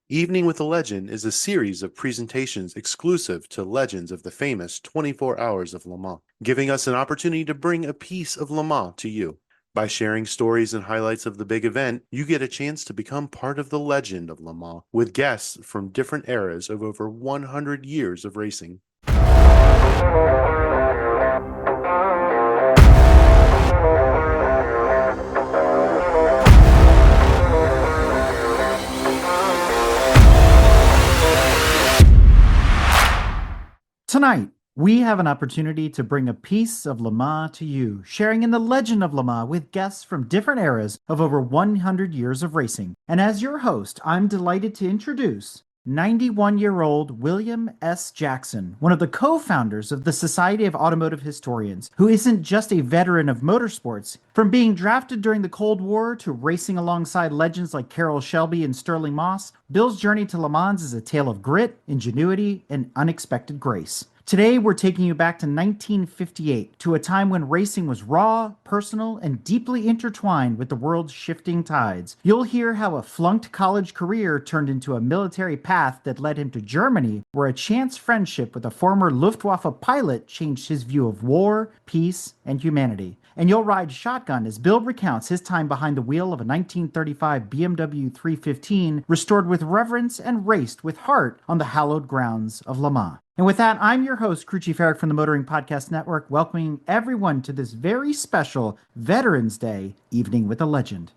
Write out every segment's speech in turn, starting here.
Evening with a Legend is a series of presentations exclusive to legends of the famous 24 Hours of Le Mans, giving us an opportunity to bring a piece of Le Mans to you. By sharing stories and highlights of the big event, you get a chance to become part of the legend of Le Mans with guests from different eras of over 100 years of racing. Tonight, we have an opportunity to bring a piece of Le Mans to you, sharing in the legend of Le Mans with guests from different eras of over 100 years of racing. And as your host, I'm delighted to introduce 91-year-old William S. Jackson, one of the co-founders of the Society of Automotive Historians, who isn't just a veteran of motorsports. From being drafted during the Cold War to racing alongside legends like Carroll Shelby and Sterling Moss, Bill's journey to Le Mans is a tale of grit, ingenuity, and unexpected grace. Today, we're taking you back to 1958, to a time when racing was raw, personal, and deeply intertwined with the world's shifting tides. You'll hear how a flunked college career turned into a military path that led him to Germany, where a chance friendship with a former Luftwaffe pilot changed his view of war, peace, and humanity. And you'll ride shotgun as Bill recounts his time behind the wheel of a 1935 BMW 315, restored with reverence and raced with heart on the hallowed grounds of Le Mans. And with that, I'm your host, Crew Chief Eric from the Motoring Podcast Network, welcoming everyone to this very special Veterans Day Evening with a Legend.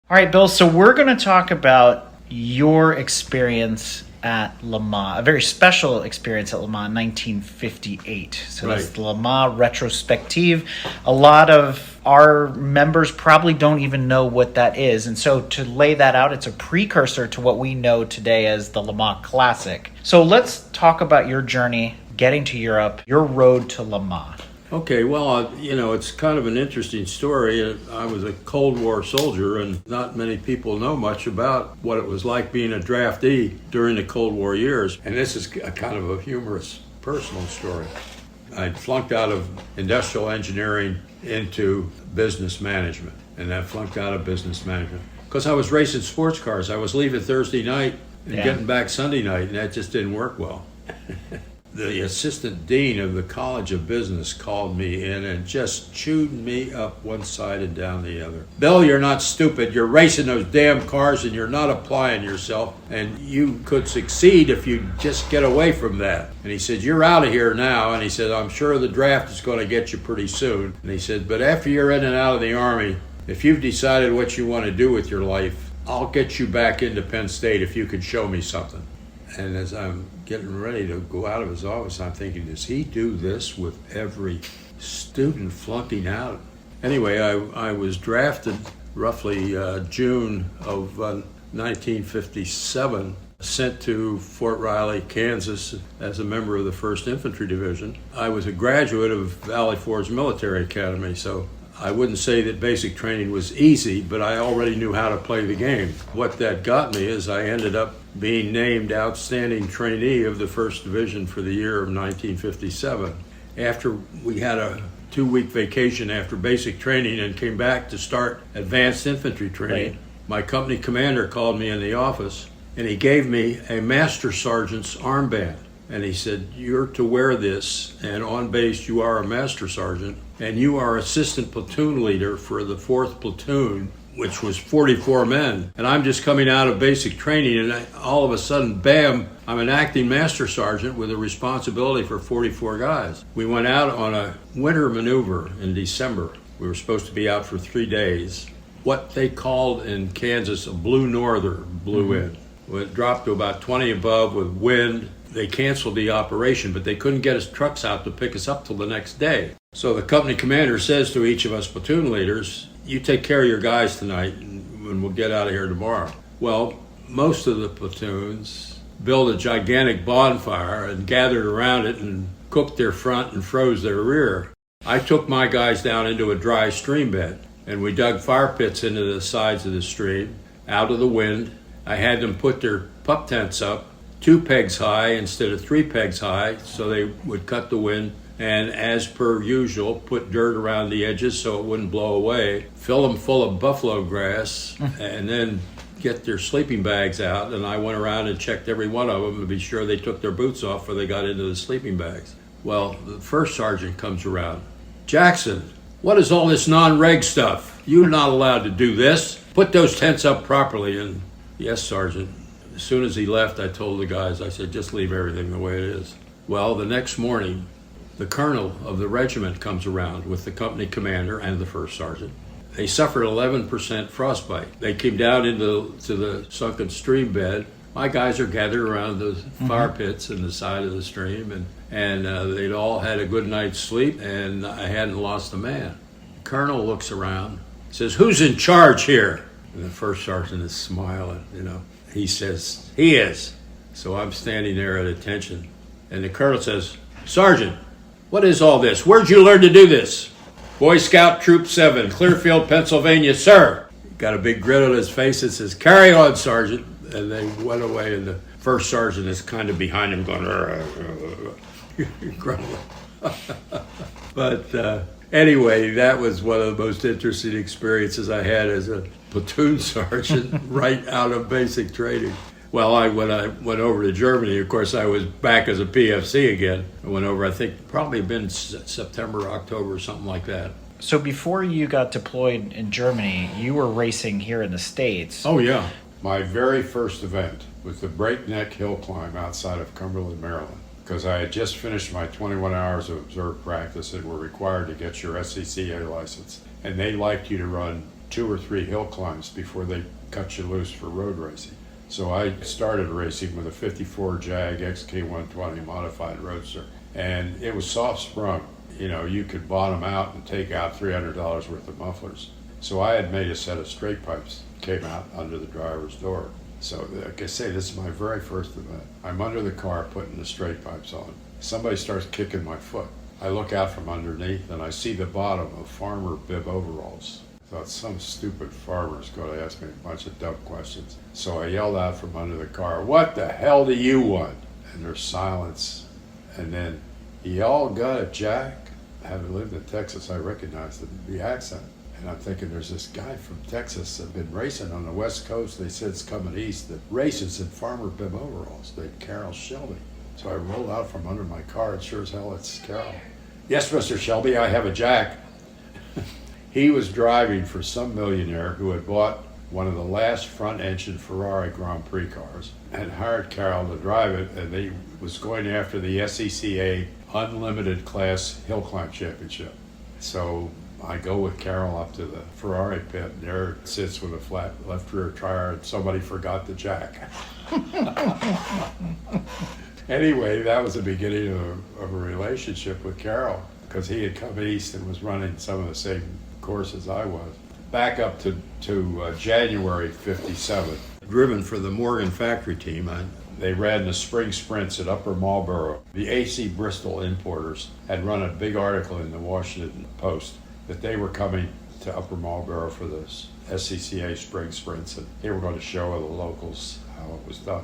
All right, Bill, so we're going to talk about your experience at Le Mans, a very special experience at Le Mans 1958. So Right. that's the Le Mans Retrospective. A lot of our members probably don't even know what that is. And so to lay that out, it's a precursor to what we know today as the Le Mans Classic. So let's talk about your journey getting to Europe, your road to Le Mans. Okay, well, it's kind of an interesting story. I was a Cold War soldier, and not many people know much about what it was like being a draftee during the Cold War years. And this is a kind of a humorous personal story. I flunked out of industrial engineering into business management, and I flunked out of business management because I was racing sports cars. I was leaving Thursday night and getting back Sunday night, and that just didn't work well. The assistant dean of the College of Business called me in and just chewed me up one side and down the other. Bill, you're not stupid. You're racing those damn cars and you're not applying yourself. And you could succeed if you just get away from that. And he said, you're out of here now. And he said, I'm sure the draft is going to get you pretty soon. And he said, but after you're in and out of the Army, if you've decided what you want to do with your life, I'll get you back into Penn State if you can show me something. And as I'm getting ready to go out of his office, I'm thinking, does he do this with every student flunking out? Anyway, I was drafted roughly June of 1957, sent to Fort Riley, Kansas as a member of the 1st Infantry Division. I was a graduate of Valley Forge Military Academy, so I wouldn't say that basic training was easy, but I already knew how to play the game. What that got me is I ended up being named Outstanding Trainee of the 1st Division for the year of 1957. After we had a 2-week vacation after basic training and came back to start advanced infantry training, my company commander called me in the office and he gave me a master sergeant's armband. And he said, you're to wear this, and on base you are a master sergeant, and you are assistant platoon leader for the 4th platoon, which was 44 men. And I'm just coming out of basic training, and all of a sudden, bam, I'm an acting master sergeant with a responsibility for 44 guys. We went out on a winter maneuver in December. We were supposed to be out for 3 days. What they called in Kansas a blue norther blew in. It dropped to about 20 above with wind. They canceled the operation, but they couldn't get us trucks out to pick us up till the next day. So the company commander says to each of us platoon leaders, you take care of your guys tonight and we'll get out of here tomorrow. Well, most of the platoons built a gigantic bonfire and gathered around it and cooked their front and froze their rear. I took my guys down into a dry stream bed and we dug fire pits into the sides of the stream, out of the wind. I had them put their pup tents up 2 pegs high instead of 3 pegs high, so they would cut the wind. And as per usual, put dirt around the edges so it wouldn't blow away. Fill them full of buffalo grass, and then get their sleeping bags out, and I went around and checked every one of them to be sure they took their boots off before they got into the sleeping bags. Well, the first sergeant comes around. Jackson, what is all this non-reg stuff? You're not allowed to do this. Put those tents up properly. And yes, Sergeant. As soon as he left, I told the guys, I said, just leave everything the way it is. Well, the next morning, the colonel of the regiment comes around with the company commander and the first sergeant. They suffered 11% frostbite. They came down to the sunken stream bed. My guys are gathered around the fire pits in the side of the stream, and they'd all had a good night's sleep, and I hadn't lost a man. The colonel looks around, says, who's in charge here? And the first sergeant is smiling, He says, he is. So I'm standing there at attention, and the colonel says, Sergeant, what is all this? Where'd you learn to do this? Boy Scout Troop 7, Clearfield, Pennsylvania, sir. Got a big grin on his face and says, carry on, Sergeant. And they went away, and the first sergeant is kind of behind him going, grumbling. But anyway, that was one of the most interesting experiences I had as a platoon sergeant right out of basic training. Well, when I went over to Germany, of course, I was back as a PFC again. I went over, I think, probably been September, October, something like that. So before you got deployed in Germany, you were racing here in the States. Oh, yeah. My very first event was the Breakneck Hill Climb outside of Cumberland, Maryland, because I had just finished my 21 hours of observed practice and were required to get your SCCA license. And they liked you to run 2 or 3 hill climbs before they cut you loose for road racing. So I started racing with a 54 Jag XK120 modified roadster, and it was soft sprung. You could bottom out and take out $300 worth of mufflers. So I had made a set of straight pipes, came out under the driver's door. So like I say, this is my very first event. I'm under the car putting the straight pipes on. Somebody starts kicking my foot. I look out from underneath and I see the bottom of farmer bib overalls. I thought some stupid farmer's going to ask me a bunch of dumb questions. So I yelled out from under the car, what the hell do you want? And there's silence. And then, y'all got it, Jack? Having lived in Texas, I recognized the accent. And I'm thinking, there's this guy from Texas that had been racing on the West Coast. They said it's coming east, that races in farmer bib overalls, named Carroll Shelby. So I rolled out from under my car, and sure as hell, it's Carroll. Yes, Mr. Shelby, I have a Jack. He was driving for some millionaire who had bought one of the last front-engine Ferrari Grand Prix cars and hired Carroll to drive it, and he was going after the SCCA Unlimited Class Hill Climb Championship. So I go with Carroll up to the Ferrari pit, and there it sits with a flat left rear tire, and somebody forgot the jack. Anyway, that was the beginning of a relationship with Carroll, because he had come east and was running some of the same courses I was. Back up to January 57, driven for the Morgan factory team. They ran the spring sprints at Upper Marlboro. The AC Bristol importers had run a big article in the Washington Post that they were coming to Upper Marlboro for the SCCA spring sprints, and they were going to show the locals how it was done.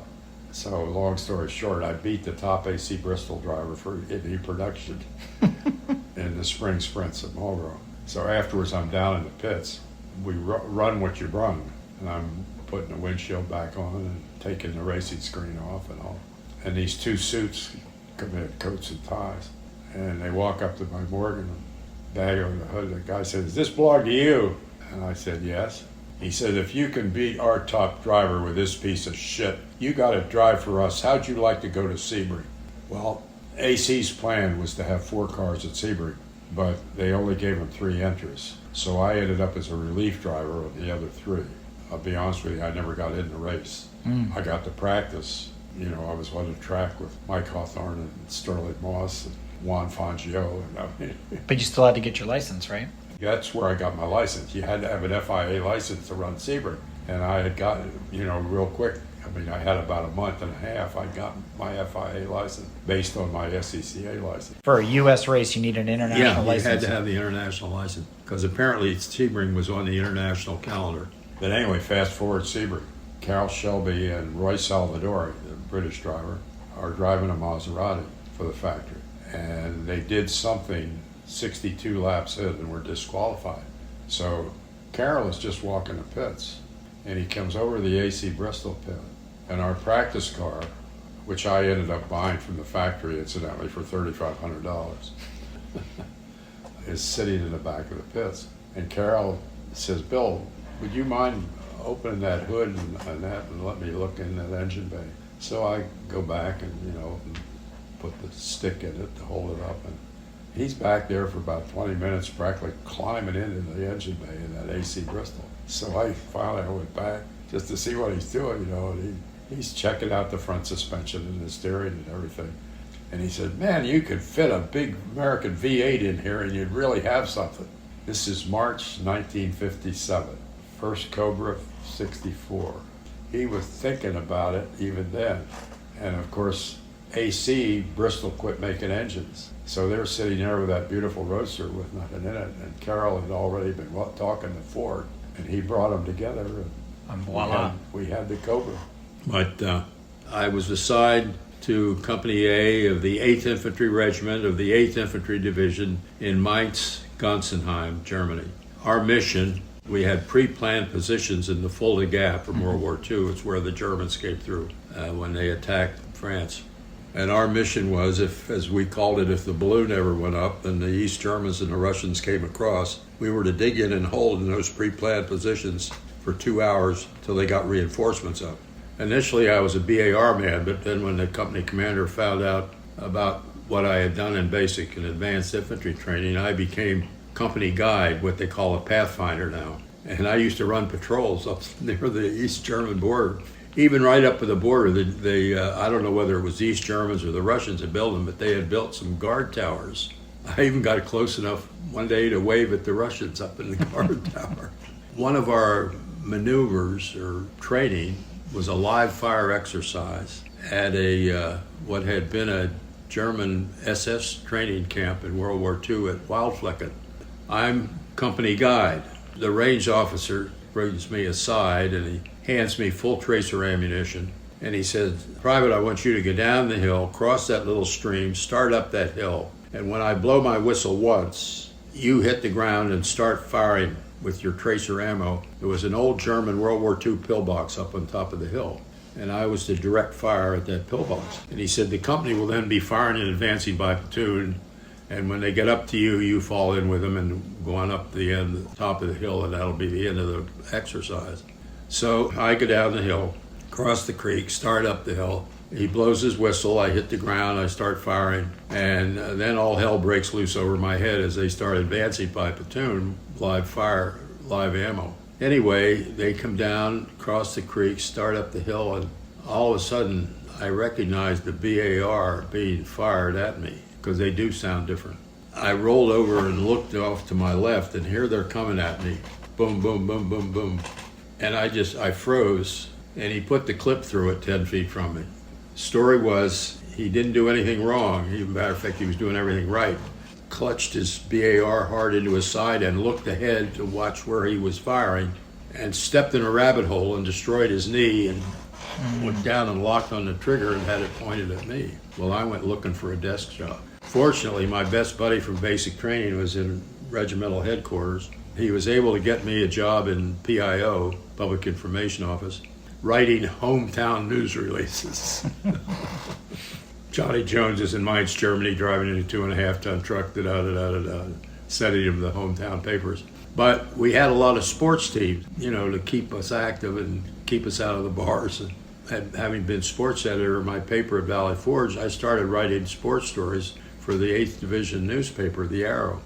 So long story short, I beat the top AC Bristol driver for Indy production in the spring sprints at Marlboro. So afterwards, I'm down in the pits. We run what you brung, and I'm putting the windshield back on and taking the racing screen off and all. And these 2 suits come in, coats and ties, and they walk up to my Morgan bag over the hood. The guy said, "Does this belong to you?" And I said, "Yes." He said, "If you can beat our top driver with this piece of shit, you got to drive for us. How'd you like to go to Sebring?" Well, AC's plan was to have 4 cars at Sebring, but they only gave him 3 entries. So I ended up as a relief driver of the other 3. I'll be honest with you, I never got in the race. I got to practice. I was on the track with Mike Hawthorne and Sterling Moss and Juan Fangio. But you still had to get your license, right? That's where I got my license. You had to have an FIA license to run Sebring. And I had gotten it, real quick. I had about a month and a half. I got my FIA license based on my SCCA license. For a U.S. race, you need an international license. Yeah, you had to have the international license because apparently Sebring was on the international calendar. But anyway, fast forward Sebring. Carroll Shelby and Roy Salvadori, the British driver, are driving a Maserati for the factory. And they did something 62 laps in and were disqualified. So Carroll is just walking the pits. and he comes over to the AC Bristol pit, and our practice car, which I ended up buying from the factory incidentally for $3,500, is sitting in the back of the pits. And Carol says, "Bill, would you mind opening that hood and let me look in that engine bay?" So I go back and, and put the stick in it to hold it up, and he's back there for about 20 minutes practically climbing into the engine bay in that AC Bristol. So I finally went back just to see what he's doing, and he's checking out the front suspension and the steering and everything. And he said, "Man, you could fit a big American V8 in here and you'd really have something." This is March 1957, first Cobra 64. He was thinking about it even then. And of course, AC, Bristol quit making engines. So they're sitting there with that beautiful Roadster with nothing in it. And Carroll had already been talking to Ford, and he brought them together. And voila. We had the Cobra. But I was assigned to Company A of the 8th Infantry Regiment of the 8th Infantry Division in Mainz, Gonsenheim, Germany. Our mission, we had pre-planned positions in the Fulda Gap from World War II. It's where the Germans came through when they attacked France. And our mission was, as we called it, if the balloon ever went up and the East Germans and the Russians came across, we were to dig in and hold in those pre-planned positions for 2 hours till they got reinforcements up. Initially, I was a BAR man, but then when the company commander found out about what I had done in basic and advanced infantry training, I became company guide, what they call a pathfinder now. And I used to run patrols up near the East German border. Even right up to the border, I don't know whether it was the East Germans or the Russians that built them, but they had built some guard towers. I even got close enough one day to wave at the Russians up in the guard tower. One of our maneuvers or training was a live fire exercise at what had been a German SS training camp in World War II at Wildflecken. I'm company guide. The range officer brings me aside and he hands me full tracer ammunition. And he said, "Private, I want you to go down the hill, cross that little stream, start up that hill. And when I blow my whistle once, you hit the ground and start firing with your tracer ammo." There was an old German World War II pillbox up on top of the hill. And I was to direct fire at that pillbox. And he said, "The company will then be firing and advancing by platoon. And when they get up to you, you fall in with them and go on up the top of the hill, and that'll be the end of the exercise." So I go down the hill, cross the creek, start up the hill. He blows his whistle, I hit the ground, I start firing, and then all hell breaks loose over my head as they start advancing by platoon, live fire, live ammo. Anyway, they come down, cross the creek, start up the hill, and all of a sudden I recognized the BAR being fired at me, because they do sound different. I rolled over and looked off to my left, and here they're coming at me. Boom, boom, boom, boom, boom. And I froze, and he put the clip through it 10 feet from me. Story was, he didn't do anything wrong. As a matter of fact, he was doing everything right. Clutched his BAR hard into his side and looked ahead to watch where he was firing, and stepped in a rabbit hole and destroyed his knee, and went down and locked on the trigger and had it pointed at me. Well, I went looking for a desk job. Fortunately, my best buddy from basic training was in regimental headquarters. He was able to get me a job in PIO, Public Information Office, writing hometown news releases. Johnny Jones is in Mainz, Germany, driving in a 2.5-ton truck, sending him the hometown papers. But we had a lot of sports teams, to keep us active and keep us out of the bars. And having been sports editor of my paper at Valley Forge, I started writing sports stories for the 8th Division newspaper, The Arrow.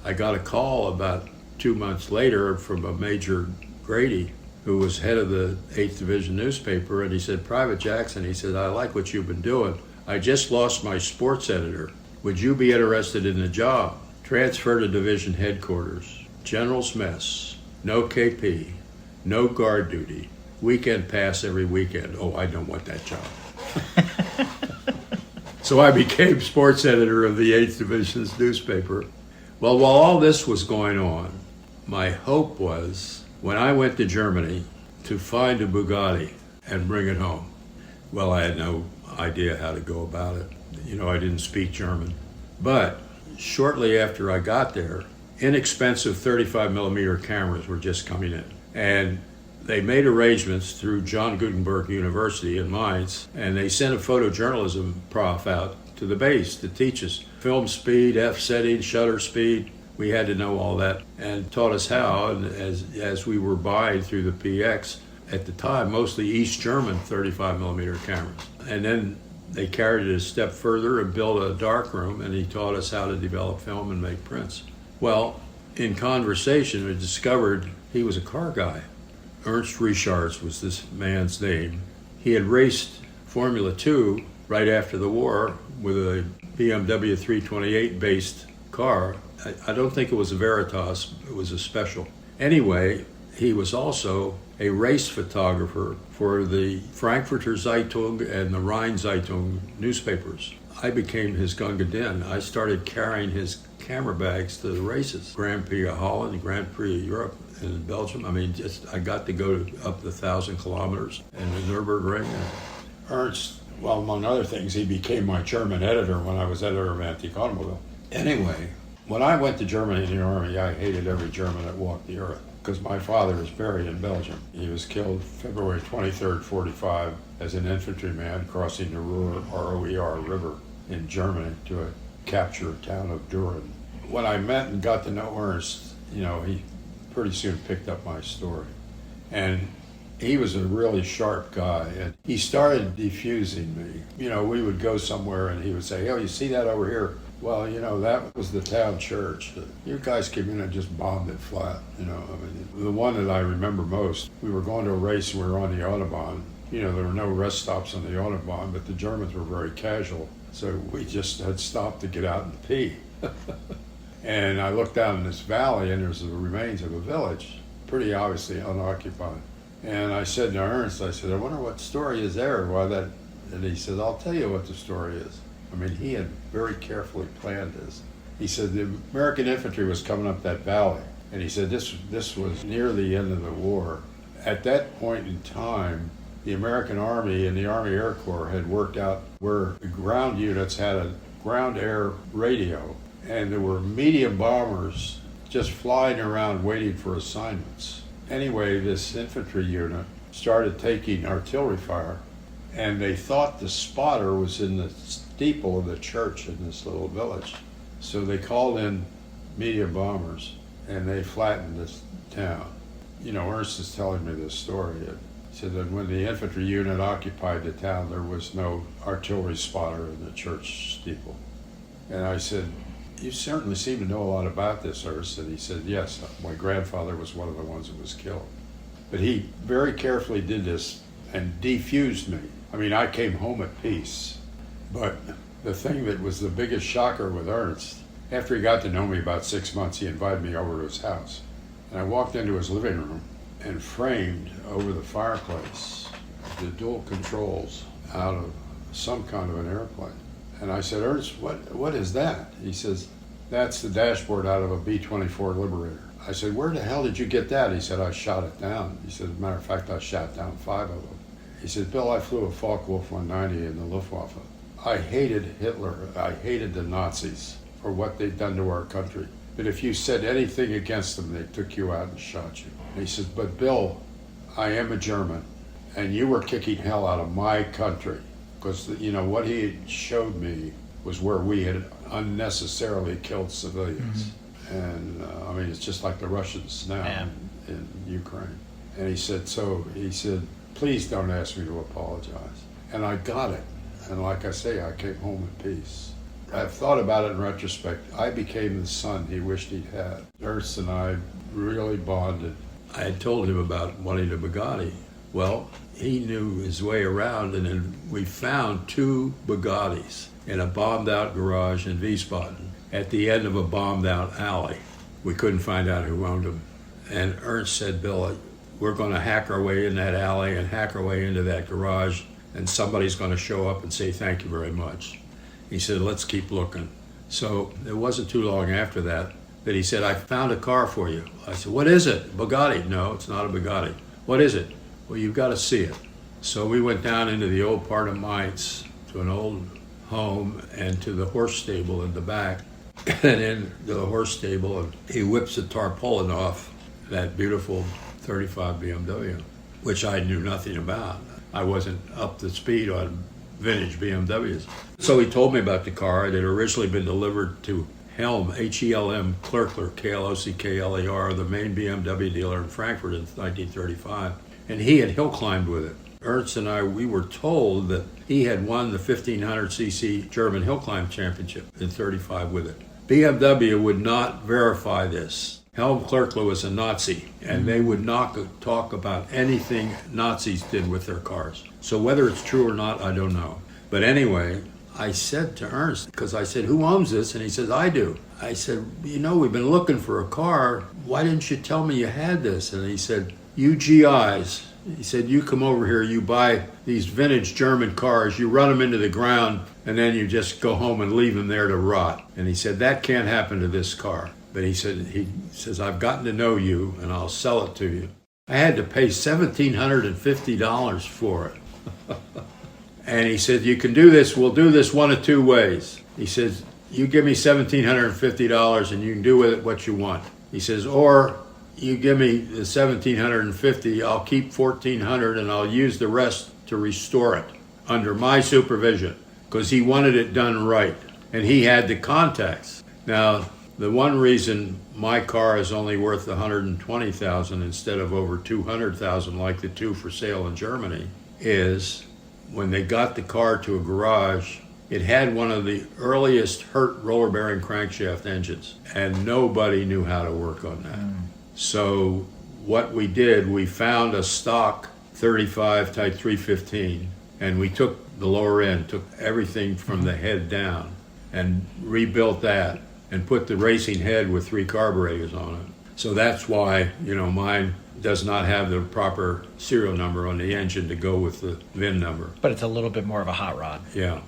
I got a call about 2 months later from a Major Grady, who was head of the 8th Division newspaper, and he said, "Private Jackson," he said, "I like what you've been doing. I just lost my sports editor. Would you be interested in the job?" Transfer to division headquarters, general's mess, no KP, no guard duty, weekend pass every weekend. Oh, I don't want that job. So I became sports editor of the 8th Division's newspaper. Well, while all this was going on, my hope was, when I went to Germany, to find a Bugatti and bring it home. Well, I had no idea how to go about it. I didn't speak German. But shortly after I got there, inexpensive 35mm cameras were just coming in. And they made arrangements through John Gutenberg University in Mainz, and they sent a photojournalism prof out to the base to teach us film speed, f-setting, shutter speed. We had to know all that, and taught us how. And as we were buying through the PX, at the time, mostly East German 35 millimeter cameras. And then they carried it a step further and built a darkroom, and he taught us how to develop film and make prints. Well, in conversation, we discovered he was a car guy. Ernst Char was this man's name. He had raced Formula 2 right after the war with a BMW 328 based car. I don't think it was a Veritas, it was a special. Anyway, he was also a race photographer for the Frankfurter Zeitung and the Rhine Zeitung newspapers. I became his Gunga Din. I started carrying his camera bags to the races. Grand Prix of Holland, Grand Prix of Europe, and in Belgium. I mean, I got to go up the 1,000 kilometers in the Nürburgring. Ernst, well, among other things, he became my German editor when I was editor of Antique Automobile. Anyway, when I went to Germany in the Army, I hated every German that walked the earth, because my father is buried in Belgium. He was killed February 23rd, 45, as an infantryman crossing the Ruhr, R-O-E-R River in Germany to a captured town of Düren. When I met and got to know Ernst, he pretty soon picked up my story. And he was a really sharp guy, and he started diffusing me. We would go somewhere and he would say, "Oh, you see that over here? Well, that was the town church. You guys came in and just bombed it flat." The one that I remember most, we were going to a race and we were on the Autobahn. There were no rest stops on the Autobahn, but the Germans were very casual. So we just had stopped to get out and pee. And I looked down in this valley and there's the remains of a village, pretty obviously unoccupied. And I said to Ernst, I wonder what story is there? And he said, "I'll tell you what the story is." I mean, he had very carefully planned this. He said the American infantry was coming up that valley. And he said this was near the end of the war. At that point in time, the American Army and the Army Air Corps had worked out where the ground units had a ground-air radio, and there were medium bombers just flying around waiting for assignments. Anyway, this infantry unit started taking artillery fire, and they thought the spotter was in the steeple of the church in this little village. So they called in medium bombers, and they flattened this town. Ernst is telling me this story. He said that when the infantry unit occupied the town, there was no artillery spotter in the church steeple. And I said, "You certainly seem to know a lot about this, Ernst." And he said, "Yes, my grandfather was one of the ones that was killed." But he very carefully did this and defused me. I mean, I came home at peace. But the thing that was the biggest shocker with Ernst, after he got to know me about 6 months, he invited me over to his house. And I walked into his living room, and framed over the fireplace, the dual controls out of some kind of an airplane. And I said, "Ernst, what is that?" He says, "That's the dashboard out of a B-24 Liberator." I said, "Where the hell did you get that?" He said, "I shot it down." He said, "As a matter of fact, I shot down 5 of them." He said, "Bill, I flew a Focke-Wulf 190 in the Luftwaffe. I hated Hitler. I hated the Nazis for what they'd done to our country. But if you said anything against them, they took you out and shot you." And he says, "But Bill, I am a German, and you were kicking hell out of my country." Because, what he showed me was where we had unnecessarily killed civilians. And, it's just like the Russians now in Ukraine. And he said, "Please don't ask me to apologize." And I got it. And like I say, I came home in peace. I've thought about it in retrospect. I became the son he wished he'd had. Ernst and I really bonded. I had told him about wanting a Bugatti. Well, he knew his way around, and then we found 2 Bugattis in a bombed-out garage in Wiesbaden at the end of a bombed-out alley. We couldn't find out who owned them. And Ernst said, "Bill, we're going to hack our way in that alley and hack our way into that garage, and somebody's going to show up and say thank you very much." He said, "Let's keep looking." So it wasn't too long after that he said, "I found a car for you." I said, "What is it? Bugatti?" "No, it's not a Bugatti." "What is it?" "Well, you've got to see it." So we went down into the old part of Mainz to an old home and to the horse stable in the back. And in the horse stable, and he whips the tarpaulin off that beautiful 35 BMW. which I knew nothing about. I wasn't up to speed on vintage BMWs. So he told me about the car. It had originally been delivered to Helm, H-E-L-M, Klöckler, K-L-O-C-K-L-E-R, the main BMW dealer in Frankfurt in 1935. And he had hill climbed with it. Ernst and I, we were told that he had won the 1500cc German hill climb championship in 35 with it. BMW would not verify this. Helm Klöckler was a Nazi, and they would not talk about anything Nazis did with their cars. So whether it's true or not, I don't know. But anyway, I said to Ernst, because I said, who owns this? And he says, I do. I said, you know, we've been looking for a car. Why didn't you tell me you had this? And he said, you GIs. He said, you come over here, you buy these vintage German cars, you run them into the ground, and then you just go home and leave them there to rot. And he said, that can't happen to this car. But he says, I've gotten to know you, and I'll sell it to you. I had to pay $1,750 for it. And he said, you can do this, we'll do this one of two ways. He says, you give me $1,750 and you can do with it what you want. He says, or you give me the $1,750, I'll keep $1,400 and I'll use the rest to restore it under my supervision, because he wanted it done right and he had the contacts. Now, the one reason my car is only worth $120,000 instead of over $200,000 like the two for sale in Germany is when they got the car to a garage, it had one of the earliest Hurt roller bearing crankshaft engines, and nobody knew how to work on that. So what we did, we found a stock 35 Type 315, and we took the lower end, took everything from the head down, and rebuilt that, and put the racing head with 3 carburetors on it. So that's why, you know, mine does not have the proper serial number on the engine to go with the VIN number. But it's a little bit more of a hot rod. Yeah.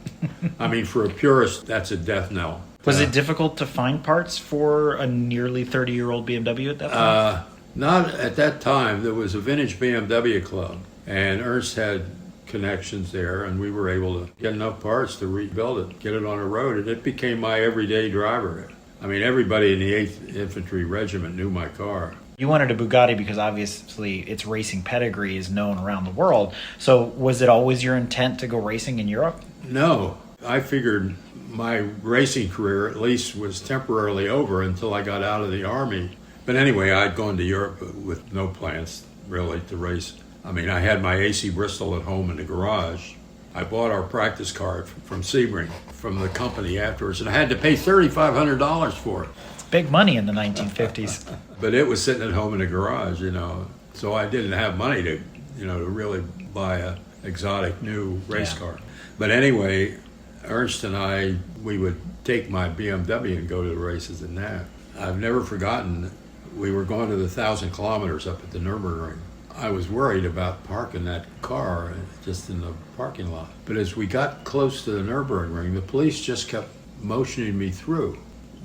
I mean, for a purist, that's a death knell. Was it difficult to find parts for a nearly 30-year-old BMW at that point? Not at that time. There was a vintage BMW club, and Ernst had connections there, and we were able to get enough parts to rebuild it, get it on the road, and it became my everyday driver. I mean, everybody in the 8th Infantry Regiment knew my car. You wanted a Bugatti because obviously its racing pedigree is known around the world. So was it always your intent to go racing in Europe? No. I figured my racing career at least was temporarily over until I got out of the Army. But anyway, I'd gone to Europe with no plans really to race. I mean, I had my AC Bristol at home in the garage. I bought our practice car from Sebring, from the company afterwards, and I had to pay $3,500 for it. Big money in the 1950s. But it was sitting at home in the garage, you know, so I didn't have money to, you know, to really buy a exotic new race car. But anyway, Ernst and I, we would take my BMW and go to the races in that. I've never forgotten, we were going to the 1,000 kilometers up at the Nürburgring. I was worried about parking that car just in the parking lot. But as we got close to the Nürburgring, the police just kept motioning me through,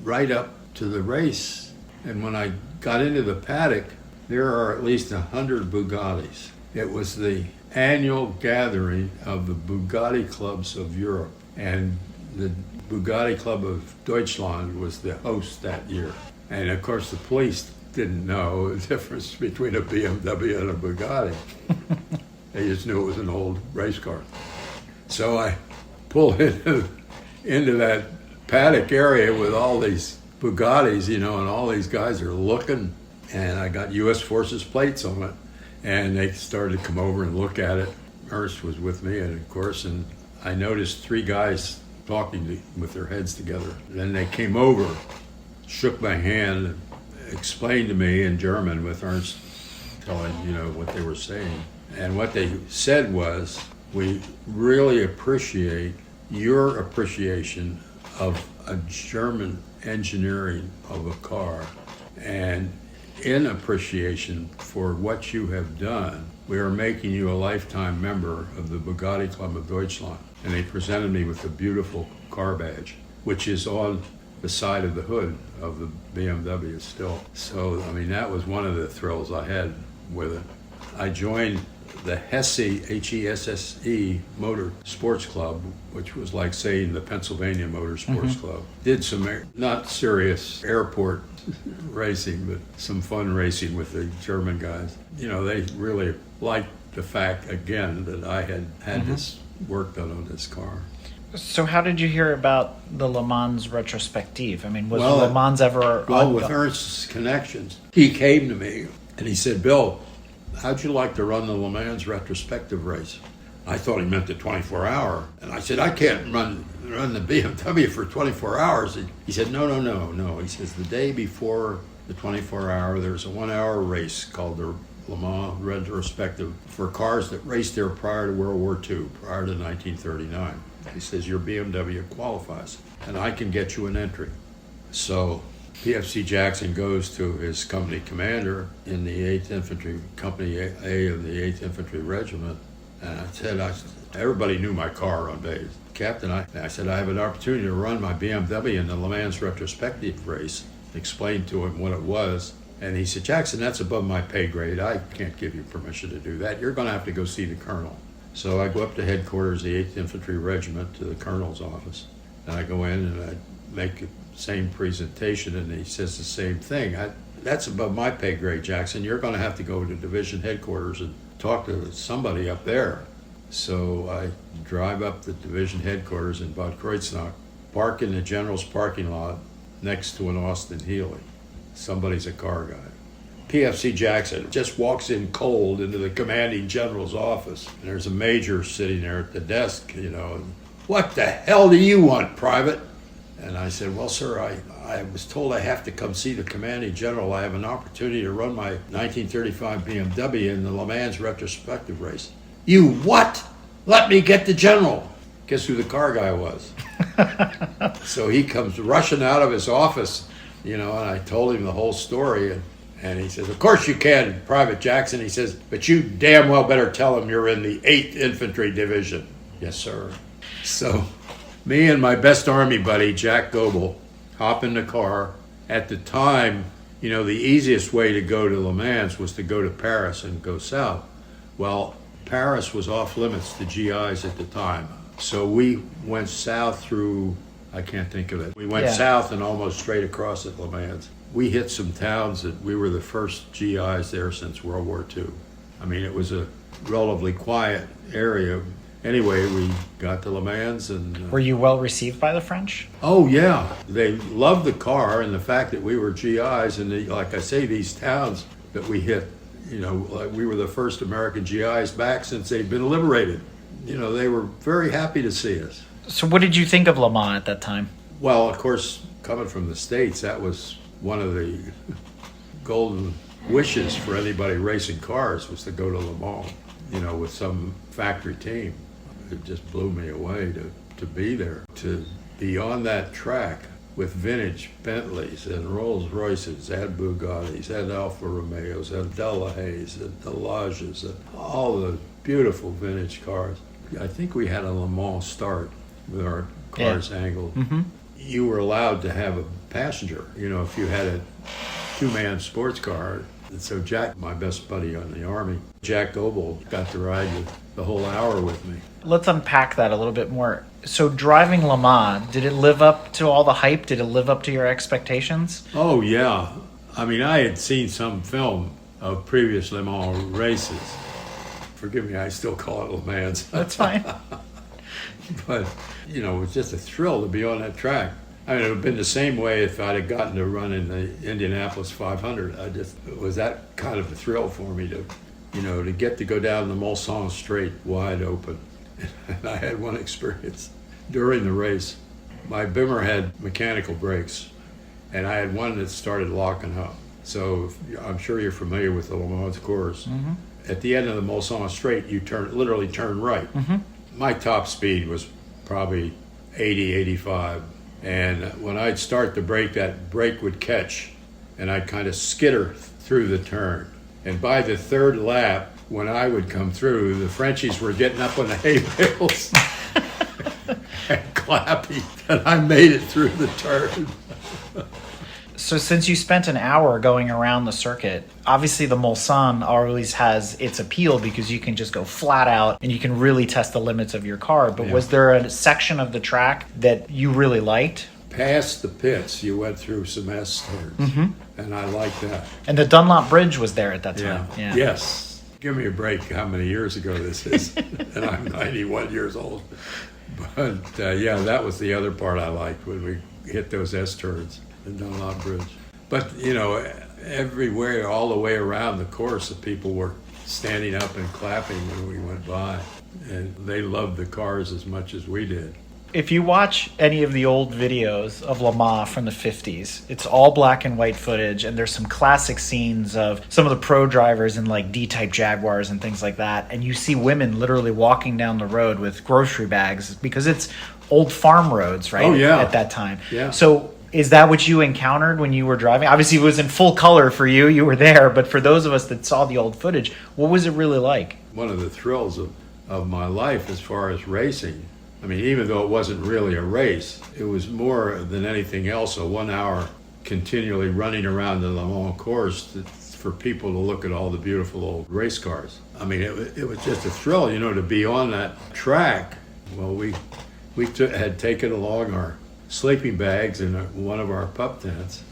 right up to the race. And when I got into the paddock, there are at least 100 Bugattis. It was the annual gathering of the Bugatti clubs of Europe. And the Bugatti Club of Deutschland was the host that year. And of course the police didn't know the difference between a BMW and a Bugatti. They just knew it was an old race car. So I pulled into that paddock area with all these Bugattis, you know, and all these guys are looking, and I got U.S. Forces plates on it, and they started to come over and look at it. Ernst was with me, and of course, and I noticed 3 guys talking with their heads together. And then they came over, shook my hand, and explained to me in German with Ernst telling, you know, what they were saying. And what they said was, we really appreciate your appreciation of a German engineering of a car, and in appreciation for what you have done, we are making you a lifetime member of the Bugatti Club of Deutschland. And they presented me with a beautiful car badge, which is on the side of the hood of the BMW still. So, I mean, that was one of the thrills I had with it. I joined the Hesse, H-E-S-S-E Motor Sports Club, which was like saying the Pennsylvania Motor Sports Club. Did some not serious airport racing, but some fun racing with the German guys. You know, they really liked the fact again that I had this work done on this car. So how did you hear about the Le Mans Retrospective? I mean, was Well, Le Mans ever... Well, with Ernst's connections, he came to me and he said, "Bill, how'd you like to run the Le Mans Retrospective race?" I thought he meant the 24-hour. And I said, "I can't run the BMW for 24 hours. He said, no. He says, "The day before the 24-hour, there's a 1-hour race called the Le Mans Retrospective for cars that raced there prior to World War II, prior to 1939. He says, your BMW qualifies, and I can get you an entry." So PFC Jackson goes to his company commander in the 8th Infantry, Company A of the 8th Infantry Regiment, and I said, everybody knew my car on base. "Captain," I said, "I have an opportunity to run my BMW in the Le Mans Retrospective race." Explained to him what it was, and he said, "Jackson, that's above my pay grade. I can't give you permission to do that. You're going to have to go see the colonel." So I go up to headquarters, the 8th Infantry Regiment, to the colonel's office, and I go in and I make the same presentation, and he says the same thing. "That's above my pay grade, Jackson. You're going to have to go to division headquarters and talk to somebody up there." So I drive up the division headquarters in Bad Kreuznach, park in the general's parking lot next to an Austin Healey. Somebody's a car guy. PFC Jackson just walks in cold into the commanding general's office. And there's a major sitting there at the desk, and, "What the hell do you want, Private?" And I said, "Well, sir, I was told I have to come see the commanding general. I have an opportunity to run my 1935 BMW in the Le Mans Retrospective race." "You what? Let me get the general." Guess who the car guy was? So he comes rushing out of his office, and I told him the whole story. And he says, "Of course you can, Private Jackson." He says, "But you damn well better tell him you're in the 8th Infantry Division." "Yes, sir." So me and my best Army buddy, Jack Goebel, hop in the car. At the time, the easiest way to go to Le Mans was to go to Paris and go south. Well, Paris was off limits to GIs at the time. So we went south through, I can't think of it. We went south and almost straight across at Le Mans. We hit some towns that we were the first GIs there since World War II. I mean, it was a relatively quiet area. Anyway, we got to Le Mans and... Were you well received by the French? Oh, yeah. They loved the car and the fact that we were GIs. And like I say, these towns that we hit, like we were the first American GIs back since they'd been liberated. They were very happy to see us. So what did you think of Le Mans at that time? Well, of course, coming from the States, that was one of the golden wishes for anybody racing cars, was to go to Le Mans, with some factory team. It just blew me away to be there, to be on that track with vintage Bentleys and Rolls Royces and Bugattis and Alfa Romeos and Delahaye's and Delages and all the beautiful vintage cars. I think we had a Le Mans start with our cars angled. Mm-hmm. You were allowed to have a passenger, if you had a two-man sports car. And so Jack, my best buddy on the Army, Jack Goebel, got to ride the whole hour with me. Let's unpack that a little bit more. So driving Le Mans, did it live up to all the hype? Did it live up to your expectations? Oh, yeah. I mean, I had seen some film of previous Le Mans races. Forgive me, I still call it Le Mans. That's fine. But, it was just a thrill to be on that track. I mean, it would have been the same way if I'd have gotten to run in the Indianapolis 500. It was that kind of a thrill for me to get to go down the Mulsanne Straight wide open. And I had one experience during the race. My Bimmer had mechanical brakes, and I had one that started locking up. So I'm sure you're familiar with the Le Mans course. Mm-hmm. At the end of the Mulsanne Straight, you literally turn right. Mm-hmm. My top speed was probably 80, 85. And when I'd start the brake, that brake would catch, and I'd kind of skitter through the turn. And by the third lap, when I would come through, the Frenchies were getting up on the hay bales and clapping, and I made it through the turn. So since you spent an hour going around the circuit, obviously the Mulsanne always has its appeal because you can just go flat out and you can really test the limits of your car. But was there a section of the track that you really liked? Past the pits, you went through some S turns, and I liked that. And the Dunlop Bridge was there at that time. Yeah. Yes. Give me a break how many years ago this is. And I'm 91 years old. But yeah, that was the other part I liked when we hit those S-turns in Dunlop Bridge. But, you know, everywhere, all the way around the course, the people were standing up and clapping when we went by. And they loved the cars as much as we did. If you watch any of the old videos of Le Mans from the 50s, it's all black and white footage, and there's some classic scenes of some of the pro drivers in like D-type Jaguars and things like that, and you see women literally walking down the road with grocery bags because it's old farm roads, right? Oh, yeah. At that time. Yeah. So is that what you encountered when you were driving? Obviously, it was in full color for you. You were there, but for those of us that saw the old footage, what was it really like? One of the thrills of my life as far as racing, I mean, even though it wasn't really a race, it was more than anything else a 1 hour continually running around the Le Mans course for people to look at all the beautiful old race cars. I mean, it was just a thrill, you know, to be on that track. Well, we had taken along our sleeping bags in one of our pup tents,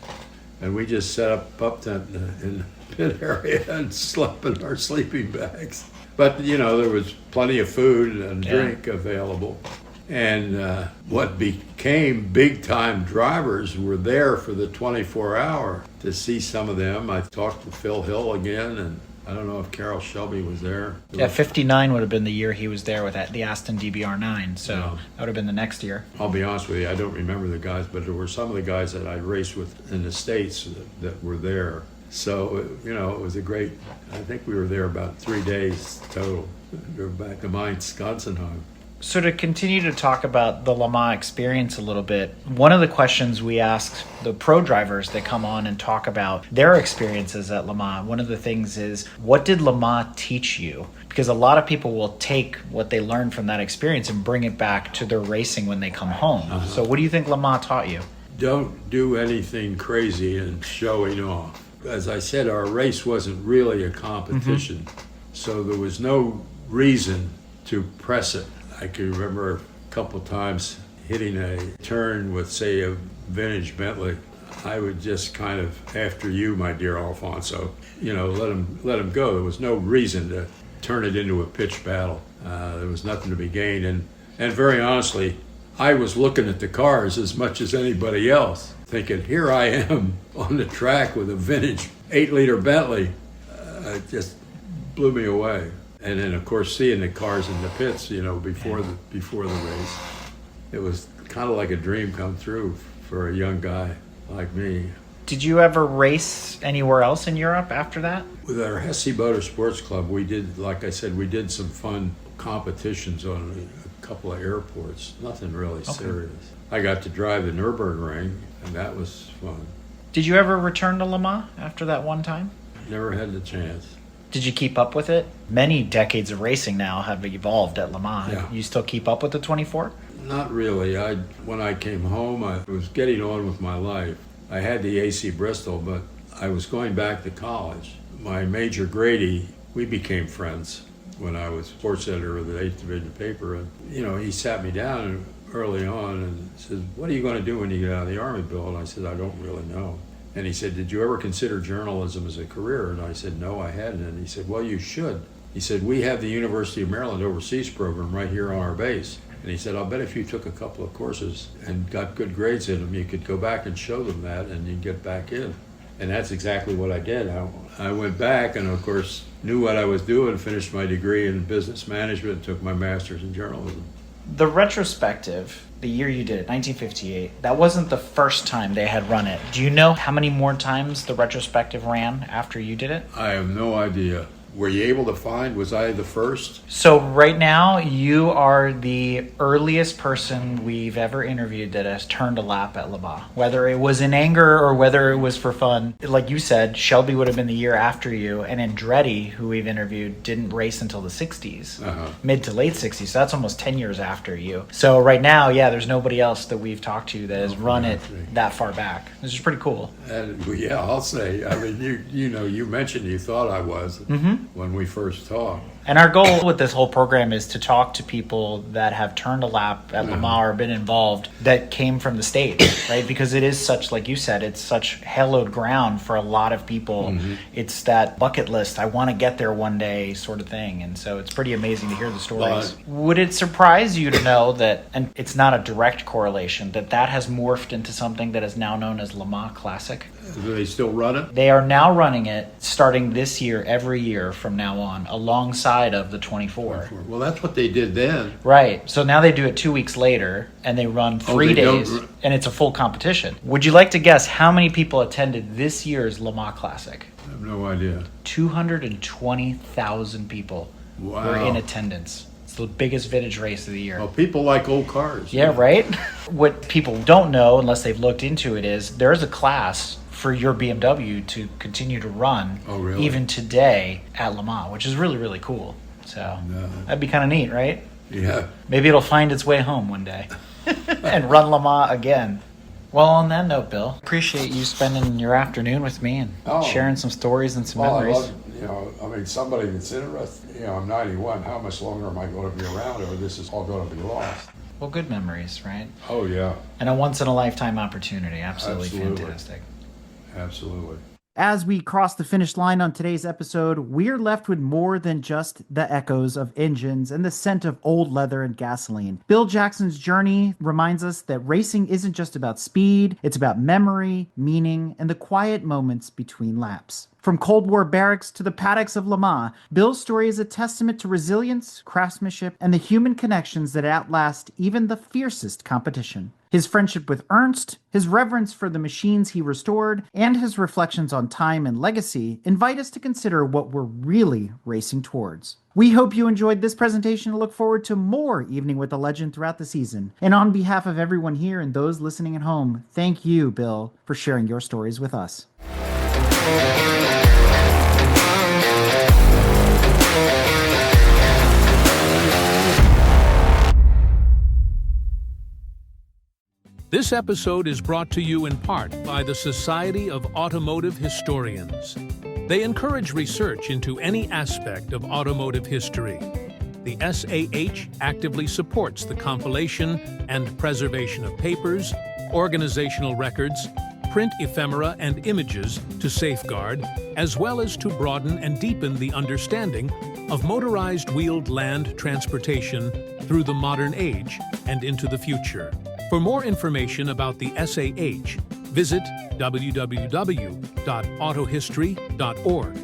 and we just set up a pup tent in the pit area and slept in our sleeping bags. But, you know, there was plenty of food and drink available. And what became big-time drivers were there for the 24-hour to see some of them. I talked to Phil Hill again, and I don't know if Carroll Shelby was there. Yeah, 59 would have been the year he was there with the Aston DBR9, so Yeah. that would have been the next year. I'll be honest with you, I don't remember the guys, but there were some of the guys that I raced with in the States that were there. So, you know, it was a great, I think we were there about 3 days total. We were back to Mainz, Gonsenheim. So to continue to talk about the Le Mans experience a little bit, one of the questions we asked the pro drivers that come on and talk about their experiences at Le Mans, one of the things is, what did Le Mans teach you? Because a lot of people will take what they learned from that experience and bring it back to their racing when they come home. So what do you think Le Mans taught you? Don't do anything crazy and showing off. As I said, our race wasn't really a competition, so there was no reason to press it. I can remember a couple times hitting a turn with, say, a vintage Bentley. I would just kind of, after you, my dear Alfonso, you know, let him go. There was no reason to turn it into a pitched battle. There was nothing to be gained. And very honestly, I was looking at the cars as much as anybody else, thinking, here I am on the track with a vintage 8-liter Bentley. It just blew me away. And then, of course, seeing the cars in the pits, you know, before the race, it was kind of like a dream come true for a young guy like me. Did you ever race anywhere else in Europe after that? With our Hesse Motorsports Club, we did, like I said, we did some fun competitions on a couple of airports. Nothing really serious. I got to drive the Nürburgring, and that was fun. Did you ever return to Le Mans after that one time? Never had the chance. Did you keep up with it? Many decades of racing now have evolved at Le Mans. Yeah. You still keep up with the 24? Not really. When I came home, I was getting on with my life. I had the AC Bristol, but I was going back to college. My Major Grady, we became friends when I was sports editor of the 8th Division paper. And, you know, he sat me down early on and said, what are you going to do when you get out of the Army, Bill? And I said, I don't really know. And he said, did you ever consider journalism as a career? And I said, no, I hadn't. And he said, well, you should. He said, we have the University of Maryland overseas program right here on our base. And he said, I'll bet if you took a couple of courses and got good grades in them, you could go back and show them that and you'd get back in. And that's exactly what I did. I went back and, of course, knew what I was doing, finished my degree in business management, took my master's in journalism. The retrospective, the year you did it, 1958, that wasn't the first time they had run it. Do you know how many more times the retrospective ran after you did it? I have no idea. Were you able to find, was I the first? So right now, you are the earliest person we've ever interviewed that has turned a lap at Le Mans. Whether it was in anger or whether it was for fun. Like you said, Shelby would have been the year after you, and Andretti, who we've interviewed, didn't race until the 60s, mid to late 60s. So that's almost 10 years after you. So right now, yeah, there's nobody else that we've talked to that has run it that far back. This is pretty cool. Yeah, I'll say. I mean, you know, you mentioned you thought I was when we first talked. And our goal with this whole program is to talk to people that have turned a lap at Le Mans or been involved that came from the States, right? Because it is such, like you said, it's such hallowed ground for a lot of people. It's that bucket list, I want to get there one day sort of thing. And so it's pretty amazing to hear the stories. Would it surprise you to know that, and it's not a direct correlation, that has morphed into something that is now known as Le Mans Classic? Do they still run it? They are now running it starting this year, every year from now on, alongside of the 24. Well, that's what they did then. Right. So now they do it 2 weeks later, and they run 3 days, and it's a full competition. Would you like to guess how many people attended this year's Le Mans Classic? I have no idea. 220,000 people were in attendance. It's the biggest vintage race of the year. Well, people like old cars. Yeah, right? What people don't know, unless they've looked into it, is there's a class for your BMW to continue to run even today at Le Mans, which is really, really cool. So that'd be kind of neat, right? Yeah. Maybe it'll find its way home one day and run Le Mans again. Well, on that note, Bill, appreciate you spending your afternoon with me and sharing some stories and some memories. Somebody that's interested, I'm 91, how much longer am I going to be around, or this is all going to be lost? Well, good memories, right? Oh, yeah. And a once-in-a-lifetime opportunity. Absolutely fantastic. Absolutely. As we cross the finish line on today's episode, we're left with more than just the echoes of engines and the scent of old leather and gasoline. Bill Jackson's journey reminds us that racing isn't just about speed, it's about memory, meaning, and the quiet moments between laps. From Cold War barracks to the paddocks of Le Mans, Bill's story is a testament to resilience, craftsmanship, and the human connections that outlast even the fiercest competition. His friendship with Ernst, his reverence for the machines he restored, and his reflections on time and legacy invite us to consider what we're really racing towards. We hope you enjoyed this presentation and look forward to more Evening with the Legend throughout the season. And on behalf of everyone here and those listening at home, thank you, Bill, for sharing your stories with us. This episode is brought to you in part by the Society of Automotive Historians. They encourage research into any aspect of automotive history. The SAH actively supports the compilation and preservation of papers, organizational records, print ephemera and images to safeguard, as well as to broaden and deepen the understanding of motorized wheeled land transportation through the modern age and into the future. For more information about the SAH, visit www.autohistory.org.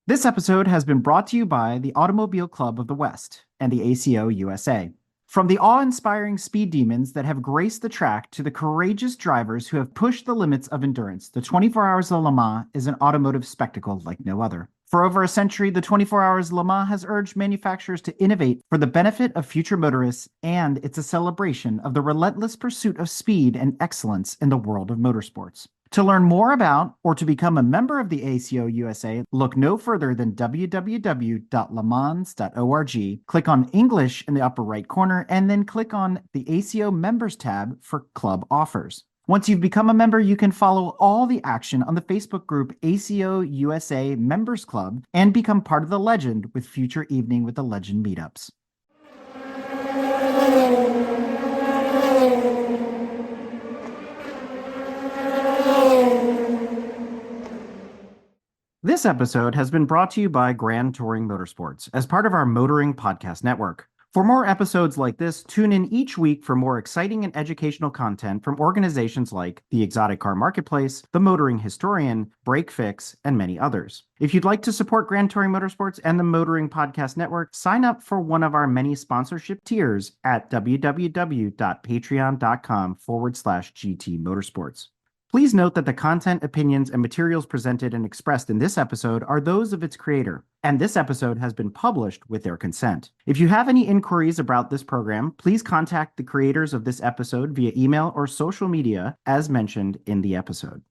This episode has been brought to you by the Automobile Club of the West and the ACO USA. From the awe-inspiring speed demons that have graced the track to the courageous drivers who have pushed the limits of endurance, the 24 Hours of Le Mans is an automotive spectacle like no other. For over a century, the 24 Hours of Le Mans has urged manufacturers to innovate for the benefit of future motorists, and it's a celebration of the relentless pursuit of speed and excellence in the world of motorsports. To learn more about or to become a member of the ACO USA, look no further than www.lemans.org. Click on English in the upper right corner, and then click on the ACO Members tab for club offers. Once you've become a member, you can follow all the action on the Facebook group ACO USA Members Club and become part of the legend with future Evening with the Legend meetups. This episode has been brought to you by Grand Touring Motorsports as part of our Motoring Podcast Network. For more episodes like this, tune in each week for more exciting and educational content from organizations like the Exotic Car Marketplace, the Motoring Historian, Break Fix, and many others. If you'd like to support Grand Touring Motorsports and the Motoring Podcast Network, sign up for one of our many sponsorship tiers at www.patreon.com/GT Motorsports. Please note that the content, opinions, and materials presented and expressed in this episode are those of its creator, and this episode has been published with their consent. If you have any inquiries about this program, please contact the creators of this episode via email or social media as mentioned in the episode.